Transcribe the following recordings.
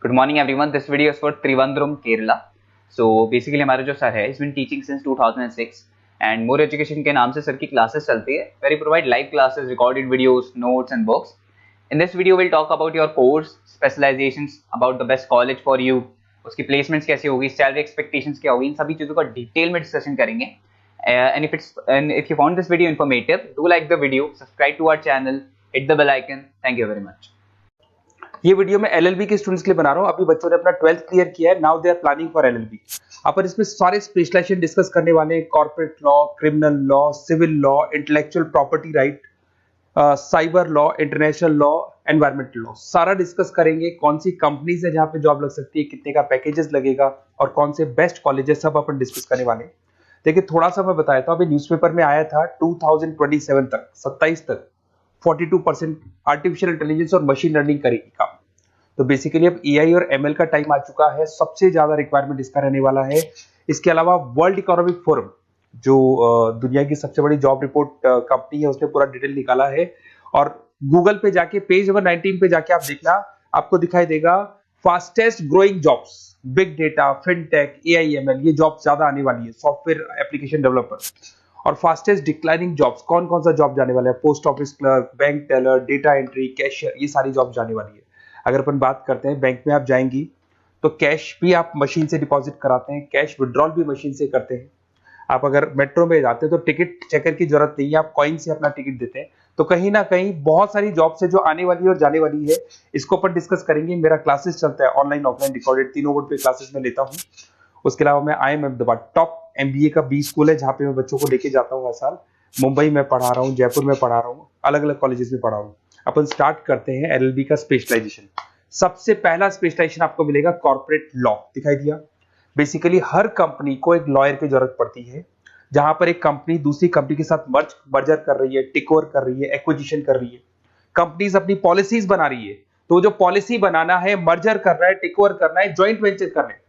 Good morning everyone. This video is for Trivandrum, Kerala. So basically हमारा जो sir है, he's been teaching since 2006 and More Education के नाम से sir की क्लासेस चलती है, where he provide live classes, recorded videos, notes and books. In this video we'll talk about your course, specializations, about the best college for you, उसकी placements कैसी होगी, salary expectations क्या होगी, इन सभी चीज़ों का डिटेल में डिस्कशन करेंगे. And if you found this video informative, do like the video, subscribe to our channel, hit the bell icon. Thank you very much. ये वीडियो मैं एलएलबी के स्टूडेंट्स के लिए बना रहा हूँ। अभी बच्चों ने अपना 12th क्लियर किया है, now they are planning for LLB. अपन इसमें सारे स्पेशलाइजेशन डिस्कस करने वाले हैं, corporate law, criminal law, civil law, intellectual property right, cyber law, international law, environmental law, सारा डिस्कस करेंगे। कौन सी कंपनीज है जहाँ पे जॉब लग सकती है, कितने का पैकेजेस लगेगा और कौन से बेस्ट कॉलेजेस, सब अपन डिस्कस करने वाले हैं। देखिए थोड़ा सा मैं बताया था, अभी न्यूज़पेपर में आया था 2027 तक, 27 तक 42% आर्टिफिशियल इंटेलिजेंस और मशीन लर्निंग करेगी काम। तो बेसिकली अब एआई और एमएल का टाइम आ चुका है, सबसे ज्यादा रिक्वायरमेंट इसका रहने वाला है। इसके अलावा वर्ल्ड इकोनॉमिक फोरम, जो दुनिया की सबसे बड़ी जॉब रिपोर्ट कंपनी है, उसने पूरा डिटेल निकाला है। और गूगल पे जाके पेज नंबर 19 पे जाके आप देखना, आपको दिखाई देगा fastest growing jobs, big data, fintech, AI ML, ये जॉब ज्यादा आने वाली है, सॉफ्टवेयर एप्लीकेशन डेवलपर। और फास्टेस्ट डिक्लाइनिंग जॉब्स, कौन कौन सा जॉब जाने वाला है, post office clerk, bank teller, data entry, cashier, ये सारी जॉब जाने वाली है। अगर अपन बात करते हैं, बैंक में आप जाएंगी तो कैश भी आप मशीन से डिपॉजिट कराते हैं, कैश विड्रॉल भी मशीन से करते हैं। आप अगर मेट्रो में जाते हैं तो टिकट चेकर की जरूरत नहीं है, आप कॉइन से अपना टिकट देते हैं। तो कहीं ना कहीं बहुत सारी जॉब्स है जो आने वाली है और जाने वाली है, इसको अपन डिस्कस करेंगे। मेरा क्लासेस चलता है ऑनलाइन ऑफलाइन रिकॉर्डेड, तीनों बोर्ड पे क्लासेस में लेता हूँ। उसके अलावा मैं IIM अहमदाबाद टॉप MBA का B स्कूल है, जहाँ पे मैं बच्चों को लेके जाता हूँ हर साल। मुंबई में पढ़ा रहा हूँ, जयपुर में पढ़ा रहा हूँ, अलग अलग कॉलेजेस में पढ़ा हूँ। अपन स्टार्ट करते हैं LLB का स्पेशलाइजेशन। सबसे पहला स्पेशलाइजेशन आपको मिलेगा कॉर्पोरेट लॉ, दिखाई दिया। बेसिकली हर कंपनी को एक लॉयर की जरूरत पड़ती है, जहां पर एक कंपनी दूसरी कंपनी के साथ मर्जर कर रही है, टेक ओवर कर रही है, एक्विजिशन कर रही है, कंपनीज अपनी पॉलिसीज बना रही है। तो जो पॉलिसी बनाना है, मर्जर करना है, टेक ओवर करना है, ज्वाइंट वेंचर करना है,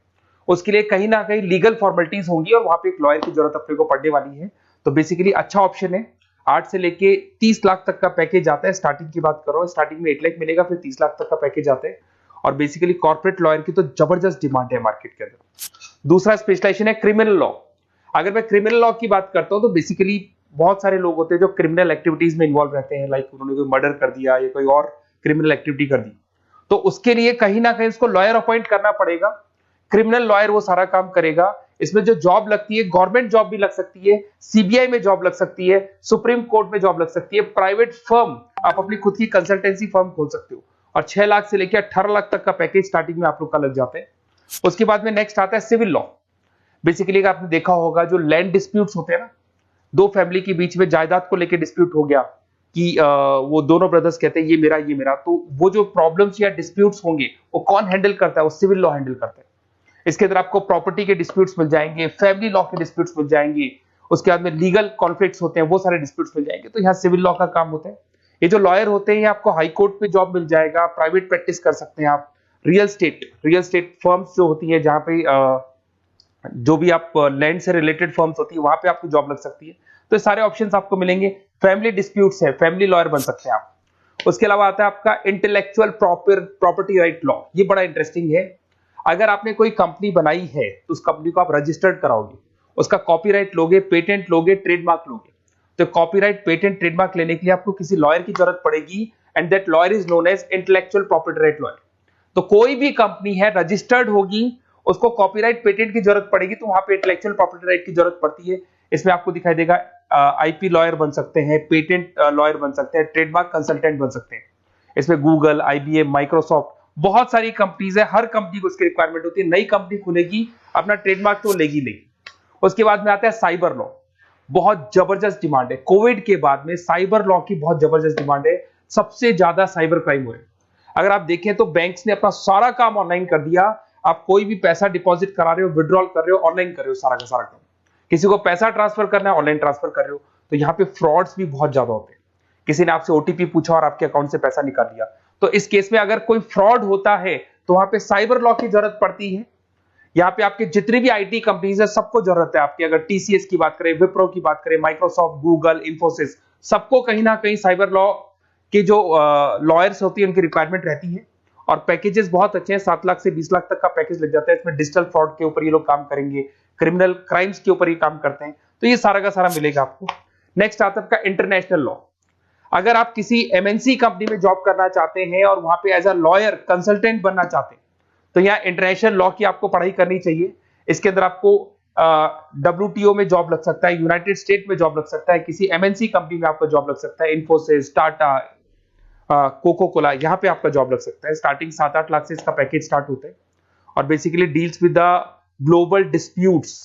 उसके लिए कहीं ना कहीं लीगल फॉर्मेलिटीज होंगी और वहां पे एक लॉयर की जरूरत अपने को पड़ने वाली है। तो बेसिकली अच्छा ऑप्शन है। 8 से लेके 30 लाख तक का पैकेज आता है। स्टार्टिंग की बात करो, स्टार्टिंग में 1 लाख मिलेगा, फिर 30 लाख तक का पैकेज आता है। और बेसिकली कॉर्पोरेट लॉयर की तो जबरदस्त डिमांड है मार्केट के अंदर। दूसरा स्पेशलाइजेशन है क्रिमिनल लॉ। अगर मैं क्रिमिनल लॉ की बात करता हूं तो बेसिकली बहुत सारे लोग होते हैं जो क्रिमिनल एक्टिविटीज में इन्वॉल्व रहते हैं, लाइक उन्होंने कोई मर्डर कर दिया या कोई और क्रिमिनल एक्टिविटी कर दी, तो उसके लिए कहीं ना कहीं उसको लॉयर अपॉइंट करना पड़ेगा। क्रिमिनल लॉयर वो सारा काम करेगा। इसमें जो जॉब लगती है, गवर्नमेंट जॉब भी लग सकती है, सीबीआई में जॉब लग सकती है, सुप्रीम कोर्ट में जॉब लग सकती है, प्राइवेट फर्म, आप अपनी खुद की कंसल्टेंसी फर्म खोल सकते हो। और 6 लाख से लेकर 18 लाख तक का पैकेज स्टार्टिंग में आप लोग का लग जाता है। उसके बाद में नेक्स्ट आता है सिविल लॉ। बेसिकली आपने देखा होगा जो लैंड डिस्प्यूट्स होते हैं ना, दो फैमिली के बीच में जायदाद को लेकर डिस्प्यूट हो गया कि वो दोनों ब्रदर्स कहते हैं ये मेरा, तो वो जो प्रॉब्लम्स या डिस्प्यूट्स होंगे वो कौन हैंडल करता है, वो सिविल लॉ हैंडल करता है। इसके अंदर आपको प्रॉपर्टी के डिस्प्यूट्स मिल जाएंगे, फैमिली लॉ के डिस्प्यूट्स मिल जाएंगे, उसके बाद में लीगल कॉन्फ्लिक्ट्स होते हैं, वो सारे डिस्प्यूट्स मिल जाएंगे। तो यहाँ सिविल लॉ का काम होता है। ये जो लॉयर होते हैं, आपको हाई कोर्ट पे जॉब मिल जाएगा, प्राइवेट प्रैक्टिस कर सकते हैं आप, रियल स्टेट फर्म्स जो होती है, जहां पे जो भी आप लैंड से रिलेटेड फर्म्स होती है, वहां पे आपको जॉब लग सकती है। तो सारे ऑप्शंस आपको मिलेंगे। फैमिली डिस्प्यूट्स है, फैमिली लॉयर बन सकते हैं आप। उसके अलावा आता है आपका इंटेलेक्चुअल प्रॉपर्टी राइट लॉ। ये बड़ा इंटरेस्टिंग है। अगर आपने कोई कंपनी बनाई है तो उस कंपनी को आप रजिस्टर्ड कराओगे, उसका कॉपीराइट लोगे, पेटेंट लोगे, ट्रेडमार्क लोगे। तो कॉपीराइट, पेटेंट, ट्रेडमार्क लेने के लिए आपको किसी लॉयर की जरूरत पड़ेगी, and that lawyer is known as intellectual property right lawyer. तो कोई भी कंपनी है रजिस्टर्ड होगी, उसको कॉपीराइट, पेटेंट की जरूरत पड़ेगी, तो वहां पे इंटेलेक्चुअल प्रॉपर्टी राइट की जरूरत पड़ती है। इसमें आपको दिखाई देगा IP लॉयर बन सकते हैं, पेटेंट लॉयर बन सकते हैं, ट्रेडमार्क कंसल्टेंट बन सकते हैं। इसमें गूगल, IBM, माइक्रोसॉफ्ट, बहुत सारी कंपनीज है। हर कंपनी को उसकी रिक्वायरमेंट होती है। नई कंपनी खुलेगी, अपना ट्रेडमार्क तो लेगी। उसके बाद में आता है साइबर लॉ। बहुत जबरदस्त डिमांड है। कोविड के बाद में साइबर लॉ की बहुत जबरदस्त डिमांड है। सबसे ज्यादा साइबर क्राइम हुए। अगर आप देखें तो बैंक्स ने अपना सारा काम ऑनलाइन कर दिया। आप कोई भी पैसा डिपॉजिट करा रहे हो, विड्रॉल कर रहे हो, ऑनलाइन कर रहे हो, सारा का सारा काम। किसी को पैसा ट्रांसफर करना है, ऑनलाइन ट्रांसफर कर रहे हो। तो यहाँ पे फ्रॉड्स भी बहुत ज्यादा होते हैं। किसी ने आपसे OTP पूछा और आपके अकाउंट से पैसा निकाल लिया, तो इस केस में अगर कोई फ्रॉड होता है तो वहां पे साइबर लॉ की जरूरत पड़ती है। यहाँ पे आपके जितनी भी IT कंपनीज है, सबको जरूरत है आपकी। अगर TCS की बात करें, विप्रो की बात करें, माइक्रोसॉफ्ट, गूगल, इंफोसिस, सबको कहीं ना कहीं साइबर लॉ के जो लॉयर्स होती है उनकी रिक्वायरमेंट रहती है। और पैकेजेस बहुत अच्छे हैं, 7 लाख से 20 लाख तक का पैकेज लग जाता है। इसमें डिजिटल फ्रॉड के ऊपर ये लोग काम करेंगे, क्रिमिनल क्राइम्स के ऊपर ये काम करते हैं, तो ये सारा का सारा मिलेगा आपको। नेक्स्ट आता है आपका इंटरनेशनल लॉ। अगर आप किसी एमएनसी कंपनी में जॉब करना चाहते हैं और वहां पे एज अ लॉयर कंसल्टेंट बनना चाहते हैं, तो यहाँ इंटरनेशनल लॉ की आपको पढ़ाई करनी चाहिए। इसके अंदर आपको WTO में जॉब लग सकता है, यूनाइटेड स्टेट में जॉब लग सकता है, किसी एमएनसी कंपनी में आपका जॉब लग सकता है, इन्फोसिस, टाटा, कोको कोला, यहाँ पे आपका जॉब लग सकता है। स्टार्टिंग 7-8 लाख से इसका पैकेज स्टार्ट होता है और basically deals with the global disputes,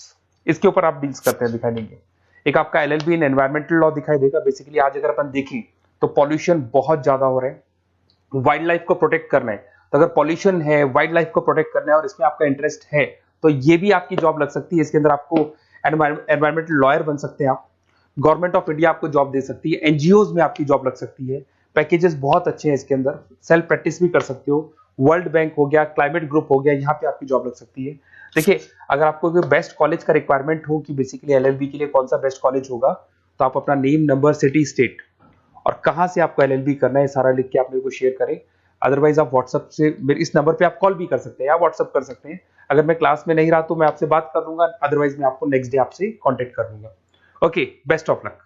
इसके ऊपर आप डील्स करते हैं, दिखाई देंगे। एक आपका LLB इन एनवायरमेंटल लॉ दिखाई देगा। बेसिकली आज अगर अपन देखें तो पॉल्यूशन बहुत ज्यादा हो रहा है, वाइल्ड लाइफ को प्रोटेक्ट करना है, तो अगर पॉल्यूशन है, वाइल्ड लाइफ को प्रोटेक्ट करना है और इसमें आपका इंटरेस्ट है, तो ये भी आपकी जॉब लग सकती है। इसके अंदर आपको एनवायरमेंटल लॉयर बन सकते हैं आप। गवर्नमेंट ऑफ इंडिया आपको जॉब दे सकती है, एनजीओज में आपकी जॉब लग सकती है। पैकेजेस बहुत अच्छे हैं इसके अंदर, सेल्फ प्रैक्टिस भी कर सकते हो। वर्ल्ड बैंक हो गया, क्लाइमेट ग्रुप हो गया, यहाँ पे आपकी जॉब लग सकती है। देखिए, अगर आपको कोई बेस्ट कॉलेज का रिक्वायरमेंट हो कि बेसिकली LLB के लिए कौन सा बेस्ट कॉलेज होगा, तो आप अपना नेम, नंबर, सिटी, स्टेट और कहां से आपको LLB करना है सारा लिख के आप मेरे को शेयर करें। अदरवाइज आप व्हाट्सएप से मेरे इस नंबर पे आप कॉल भी कर सकते हैं या व्हाट्सएप कर सकते हैं। अगर मैं क्लास में नहीं रहा तो मैं आपसे बात कर लूंगा, अदरवाइज मैं आपको नेक्स्ट डे आपसे कॉन्टेक्ट कर लूंगा। Okay, best of luck.